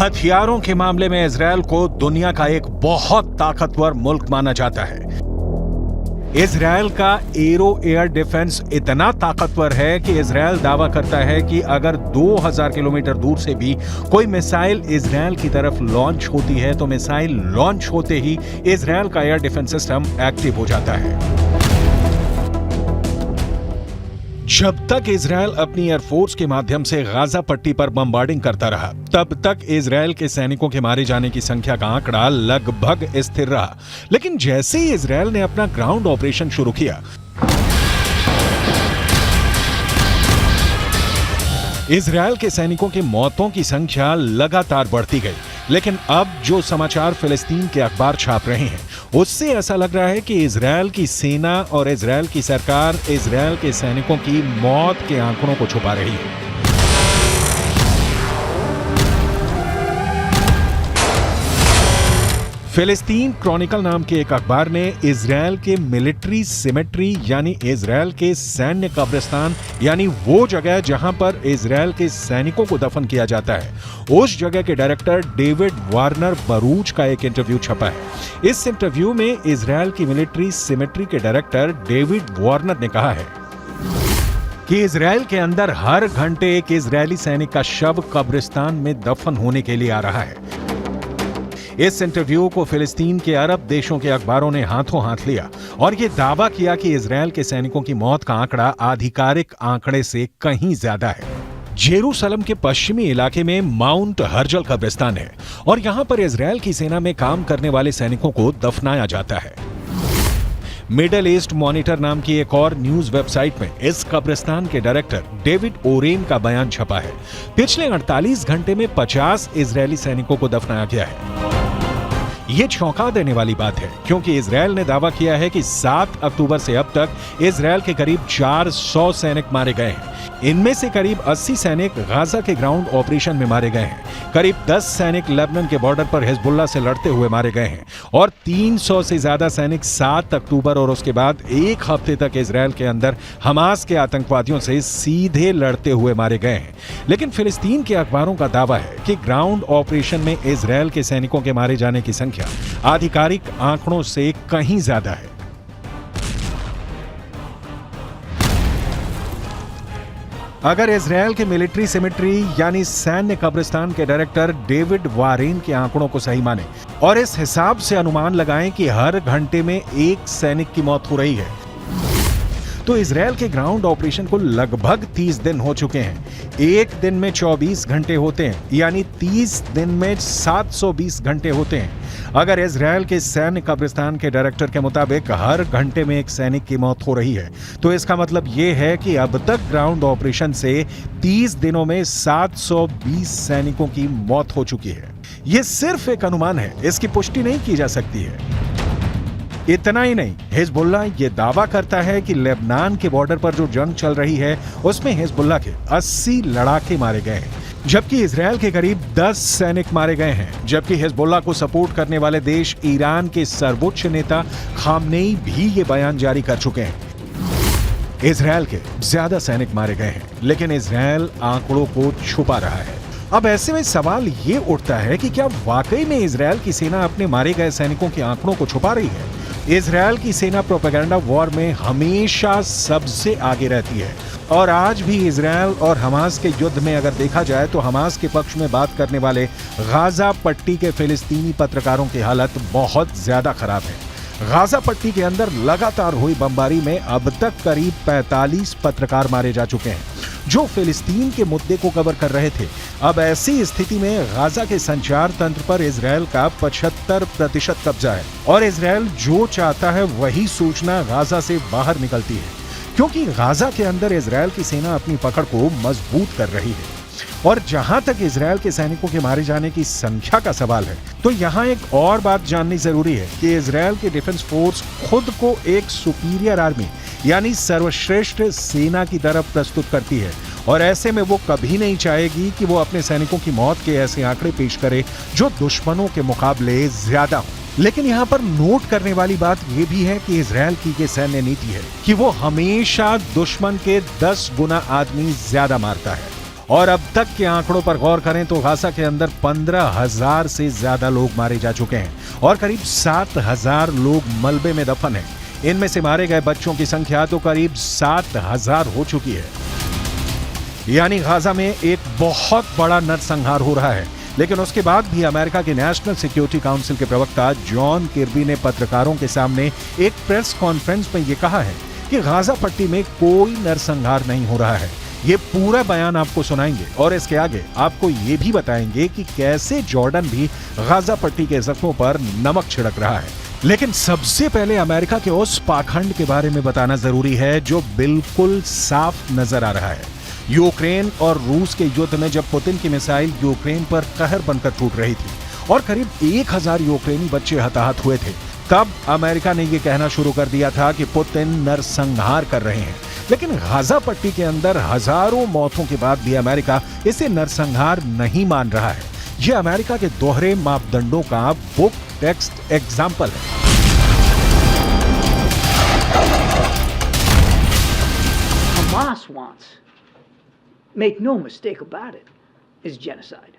हथियारों के मामले में इजरायल को दुनिया का एक बहुत ताकतवर मुल्क माना जाता है। इजरायल का एरो एयर डिफेंस इतना ताकतवर है कि इजरायल दावा करता है कि अगर 2000 किलोमीटर दूर से भी कोई मिसाइल इजरायल की तरफ लॉन्च होती है तो मिसाइल लॉन्च होते ही इजरायल का एयर डिफेंस सिस्टम एक्टिव हो जाता है। जब तक इजरायल अपनी एयरफोर्स के माध्यम से गाजा पट्टी पर बमबार्डिंग करता रहा, तब तक इजरायल के सैनिकों के मारे जाने की संख्या का आंकड़ा लगभग स्थिर रहा। लेकिन जैसे ही इजरायल ने अपना ग्राउंड ऑपरेशन शुरू किया, इजरायल के सैनिकों की मौतों की संख्या लगातार बढ़ती गई। लेकिन अब जो समाचार फिलिस्तीन के अखबार छाप रहे हैं, उससे ऐसा लग रहा है कि इजरायल की सेना और इजरायल की सरकार इजरायल के सैनिकों की मौत के आंकड़ों को छुपा रही है। फिलिस्तीन क्रॉनिकल नाम के एक अखबार ने इजरायल के मिलिट्री सिमेट्री यानी इजरायल के सैन्य कब्रिस्तान यानी वो जगह जहां पर इजरायल के सैनिकों को दफन किया जाता है, उस जगह के डायरेक्टर डेविड वार्नर बरूच का एक इंटरव्यू छपा है। इस इंटरव्यू में इजरायल की मिलिट्री सिमेट्री के डायरेक्टर डेविड वार्नर ने कहा है कि इजरायल के अंदर हर घंटे एक इजरायली सैनिक का शव कब्रिस्तान में दफन होने के लिए आ रहा है। इस इंटरव्यू को फिलिस्तीन के अरब देशों के अखबारों ने हाथों हाथ लिया और यह दावा किया कि इजरायल के सैनिकों की मौत का आंकड़ा आधिकारिक आंकड़े से कहीं ज्यादा है। जेरूसलम के पश्चिमी इलाके में माउंट हर्जल कब्रिस्तान है और यहां पर इजरायल की सेना में काम करने वाले सैनिकों को दफनाया जाता है। मिडल ईस्ट मॉनिटर नाम की एक और न्यूज वेबसाइट में इस कब्रिस्तान के डायरेक्टर डेविड ओरेन का बयान छपा है। पिछले 48 घंटे में 50 इजरायली सैनिकों को दफनाया गया है। ये चौंका देने वाली बात है क्योंकि इजरायल ने दावा किया है कि 7 अक्टूबर से अब तक इजरायल के करीब 400 सैनिक मारे गए हैं। इनमें से करीब 80 सैनिक गाजा के ग्राउंड ऑपरेशन में मारे गए हैं। करीब 10 सैनिक लेबनान के बॉर्डर पर हिजबुल्लाह से लड़ते हुए मारे गए हैं और 300 से ज्यादा सैनिक 7 अक्टूबर और उसके बाद एक हफ्ते तक इजरायल के अंदर हमास के आतंकवादियों से सीधे लड़ते हुए मारे गए हैं। लेकिन फिलिस्तीन के अखबारों का दावा है कि ग्राउंड ऑपरेशन में इजरायल के सैनिकों के मारे जाने की संख्या आधिकारिक आंकड़ों से कहीं ज्यादा है। अगर इजरायल के मिलिट्री सिमेट्री यानी सैन्य कब्रिस्तान के डायरेक्टर डेविड वारेन के आंकड़ों को सही माने और इस हिसाब से अनुमान लगाएं कि हर घंटे में एक सैनिक की मौत हो रही है, तो इजरायल के ग्राउंड ऑपरेशन को लगभग 30 दिन हो चुके हैं। एक दिन में 24 घंटे होते हैं, यानी 30 दिन में 720 घंटे होते हैं। अगर इजरायल के सैन्य कब्रिस्तान के डायरेक्टर के मुताबिक हर घंटे में एक सैनिक की मौत हो रही है, तो इसका मतलब यह है कि अब तक ग्राउंड ऑपरेशन से 30 दिनों में 720 सैनिकों की मौत हो चुकी है। यह सिर्फ एक अनुमान है, इसकी पुष्टि नहीं की जा सकती है। इतना ही नहीं, हिजबुल्लाह ये दावा करता है कि लेबनान के बॉर्डर पर जो जंग चल रही है उसमें हिजबुल्लाह के 80 लड़ाके मारे गए हैं, जबकि इजरायल के करीब 10 सैनिक मारे गए हैं। जबकि हिजबुल्लाह को सपोर्ट करने वाले देश ईरान के सर्वोच्च नेता खामनेई भी ये बयान जारी कर चुके हैं। इजरायल के ज्यादा सैनिक मारे गए हैं, लेकिन इजरायल आंकड़ों को छुपा रहा है। अब ऐसे में सवाल ये उठता है कि क्या वाकई में इजरायल की सेना अपने मारे गए सैनिकों के आंकड़ों को छुपा रही है? इजरायल की सेना प्रोपेगेंडा वॉर में हमेशा सबसे आगे रहती है और आज भी इजरायल और हमास के युद्ध में अगर देखा जाए तो हमास के पक्ष में बात करने वाले गाजा पट्टी के फिलिस्तीनी पत्रकारों की हालत बहुत ज्यादा खराब है। गाजा पट्टी के अंदर लगातार हुई बमबारी में अब तक करीब 45 पत्रकार मारे जा चुके हैं जो फिलिस्तीन के मुद्दे को कवर कर रहे थे। अब ऐसी स्थिति में गाजा के संचार तंत्र पर इजरायल का 75% कब्जा है और इजरायल जो चाहता है वही सूचना गाजा से बाहर निकलती है, क्योंकि गाजा के अंदर इजरायल की सेना अपनी पकड़ को मजबूत कर रही है। और जहां तक इजरायल के सैनिकों के मारे जाने की संख्या का सवाल है, तो यहां एक और बात जाननी जरूरी है कि इजरायल की डिफेंस फोर्स खुद को एक सुपीरियर आर्मी यानी सर्वश्रेष्ठ सेना की तरफ प्रस्तुत करती है और ऐसे में वो कभी नहीं चाहेगी कि वो अपने सैनिकों की मौत के ऐसे आंकड़े पेश करे जो दुश्मनों के मुकाबले ज्यादा हो। लेकिन यहाँ पर नोट करने वाली बात यह भी है कि इजरायल की ये सैन्य नीति है कि वो हमेशा दुश्मन के 10 गुना आदमी ज्यादा मारता है और अब तक के आंकड़ों पर गौर करें तो गाजा के अंदर 15,000 से ज्यादा लोग मारे जा चुके हैं और करीब 7,000 लोग मलबे में दफन हैं। इनमें से मारे गए बच्चों की संख्या तो करीब 7,000 हो चुकी है। यानी गाजा में एक बहुत बड़ा नरसंहार हो रहा है। लेकिन उसके बाद भी अमेरिका के नेशनल सिक्योरिटी काउंसिल के प्रवक्ता जॉन किर्बी ने पत्रकारों के सामने एक प्रेस कॉन्फ्रेंस में यह कहा है कि गाजा पट्टी में कोई नरसंहार नहीं हो रहा है। ये पूरा बयान आपको सुनाएंगे और इसके आगे आपको ये भी बताएंगे कि कैसे जॉर्डन भी गाजा पट्टी के जख्मों पर नमक छिड़क रहा है। लेकिन सबसे पहले अमेरिका के उस पाखंड के बारे में बताना जरूरी है जो बिल्कुल साफ नजर आ रहा है। यूक्रेन और रूस के युद्ध में जब पुतिन की मिसाइल यूक्रेन पर कहर बनकर टूट रही थी और करीब 1,000 यूक्रेनी बच्चे हताहत हुए थे, तब अमेरिका ने यह कहना शुरू कर दिया था कि पुतिन नरसंहार कर रहे हैं। लेकिन गाजा पट्टी के अंदर हजारों मौतों के बाद भी अमेरिका इसे नरसंहार नहीं मान रहा है। यह अमेरिका के दोहरे मापदंडों का बुक टेक्स्ट एग्जाम्पल है। Hamas wants, make no mistake about it, is genocide.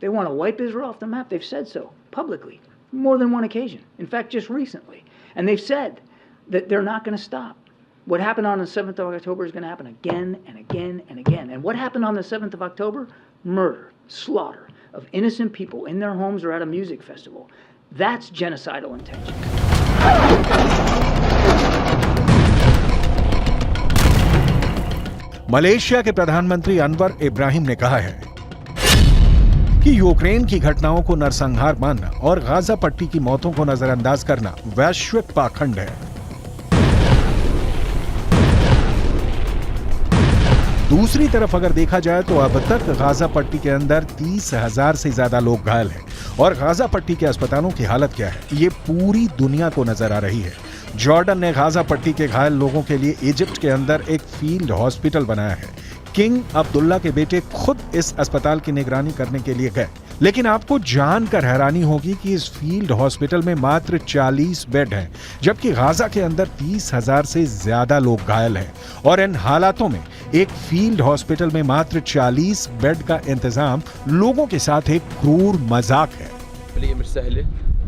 They want to wipe Israel off the map. They've said so publicly, more than one occasion. In fact, just recently. And they've said that they're not going to stop. What happened on the 7th of October is going to happen again and again and again. And what happened on the 7th of October? Murder, slaughter of innocent people in their homes or at a music festival. That's genocidal intention. Malaysia के प्रधानमंत्री अनवर इब्राहिम ने कहा है कि Ukraine की घटनाओं को नरसंहार मानना और गाजा पट्टी की मौतों को नजरअंदाज करना वैश्विक पाखंड है। दूसरी तरफ अगर देखा जाए तो अब तक गाजा पट्टी के अंदर 30,000 से ज्यादा लोग घायल हैं और गाजा पट्टी के अस्पतालों की हालत क्या है ये पूरी दुनिया को नजर आ रही है। जॉर्डन ने गाजा पट्टी के घायल लोगों के लिए इजिप्ट के अंदर एक फील्ड हॉस्पिटल बनाया है। किंग अब्दुल्ला के बेटे खुद इस अस्पताल की निगरानी करने के लिए गए। लेकिन आपको जानकर हैरानी होगी कि इस फील्ड हॉस्पिटल में मात्र 40 बेड हैं, जबकि गाजा के अंदर 30,000 से ज्यादा लोग घायल हैं। और इन हालातों में एक फील्ड हॉस्पिटल में मात्र 40 बेड का इंतजाम लोगों के साथ एक क्रूर मजाक है।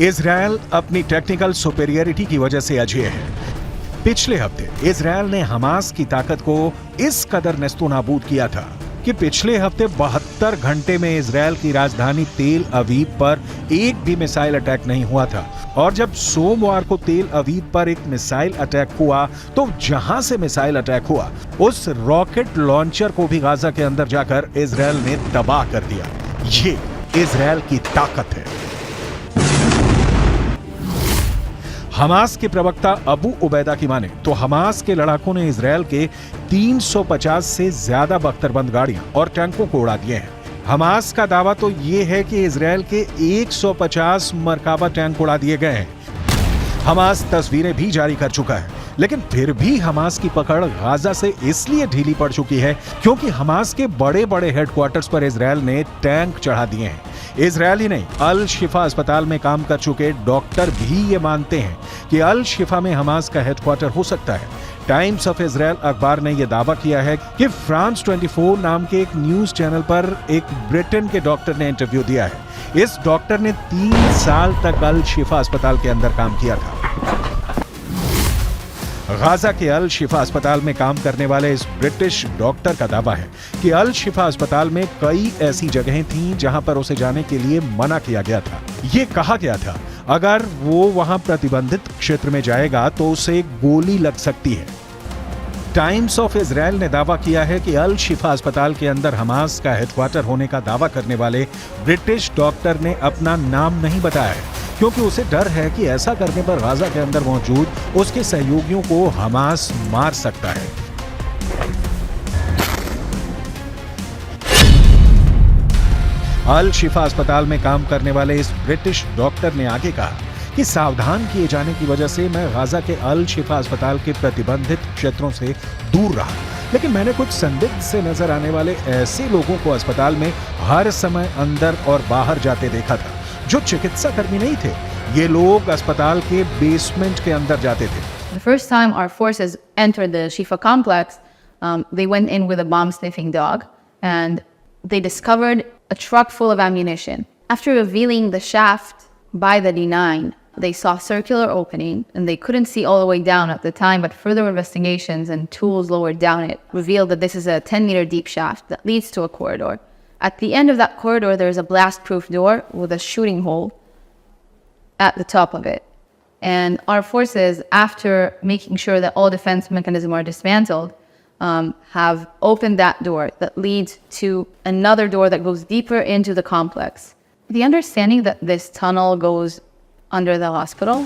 इजरायल अपनी टेक्निकल सुपेरियरिटी की वजह से अजेय है। पिछले हफ्ते इजरायल ने हमास की ताकत को इस कदर नेस्तोनाबूद किया था कि पिछले हफ्ते 72 घंटे में इजरायल की राजधानी तेल अवीव पर एक भी मिसाइल अटैक नहीं हुआ था। और जब सोमवार को तेल अवीव पर एक मिसाइल अटैक हुआ तो जहां से मिसाइल अटैक हुआ उस रॉकेट लॉन्चर को भी गाजा के अंदर जाकर इजरायल ने तबाह कर दिया। ये इजरायल की ताकत है। हमास के प्रवक्ता अबू उबैदा की माने तो हमास के लड़ाकों ने इजरायल के 350 से ज्यादा बख्तरबंद गाड़ियां और टैंकों को उड़ा दिए हैं। हमास का दावा तो ये है कि इजरायल के 150 मरकाबा टैंक उड़ा दिए गए हैं। हमास तस्वीरें भी जारी कर चुका है, लेकिन फिर भी हमास की पकड़ गाजा से इसलिए ढीली पड़ चुकी है क्योंकि हमास के बड़े बड़े हेडक्वार्टर्स पर इजरायल ने टैंक चढ़ा दिए हैं। इजरायली नहीं, अल शिफा अस्पताल में काम कर चुके डॉक्टर भी ये मानते हैं कि अल शिफा में हमास का हेडक्वार्टर हो सकता है। टाइम्स ऑफ इजरायल अखबार ने यह दावा किया है कि फ्रांस 24 नाम के एक न्यूज चैनल पर एक ब्रिटेन के डॉक्टर ने इंटरव्यू दिया है। इस डॉक्टर ने 3 साल तक अल शिफा अस्पताल के अंदर काम किया था। गाजा के अल शिफा अस्पताल में काम करने वाले इस ब्रिटिश डॉक्टर का दावा है कि अल शिफा अस्पताल में कई ऐसी जगहें थीं जहां पर उसे जाने के लिए मना किया गया था। ये कहा गया था अगर वो वहां प्रतिबंधित क्षेत्र में जाएगा तो उसे गोली लग सकती है। टाइम्स ऑफ इजराइल ने दावा किया है कि अल शिफा अस्पताल के अंदर हमास का हेडक्वार्टर होने का दावा करने वाले ब्रिटिश डॉक्टर ने अपना नाम नहीं बताया है, क्योंकि उसे डर है कि ऐसा करने पर गाजा के अंदर मौजूद उसके सहयोगियों को हमास मार सकता है। अल शिफा अस्पताल में काम करने वाले इस ब्रिटिश डॉक्टर ने आगे कहा कि सावधान किए जाने की वजह से मैं गाजा के अल शिफा अस्पताल के प्रतिबंधित क्षेत्रों से दूर रहा, लेकिन मैंने कुछ संदिग्ध से नजर आने वाले ऐसे लोगों को अस्पताल में हर समय अंदर और बाहर जाते देखा था जो चिकित्सा कर्मी नहीं थे। ये लोग अस्पताल के बेसमेंट के अंदर जाते थे। The first time our forces entered the Shifa complex, they went in with a bomb-sniffing dog, and they discovered a truck full of ammunition. After revealing the shaft by the D9, they saw a circular opening, and they couldn't see all the way down at the time, but further investigations and tools lowered down it revealed that this is a 10-meter deep shaft that leads to a corridor. At the end of that corridor, there is a blast-proof door with a shooting hole at the top of it. And our forces, after making sure that all defense mechanisms are dismantled, have opened that door that leads to another door that goes deeper into the complex. The understanding that this tunnel goes under the hospital.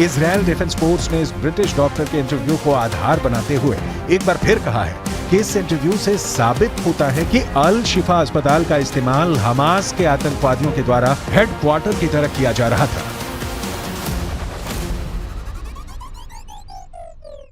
Israel defence force ने इस British doctor के interview को आधार बनाते हुए एक बार फिर कहा है कि इस इंटरव्यू से साबित होता है कि अल शिफा अस्पताल का इस्तेमाल हमास के आतंकवादियों के द्वारा हेडक्वार्टर की तरह किया जा रहा था।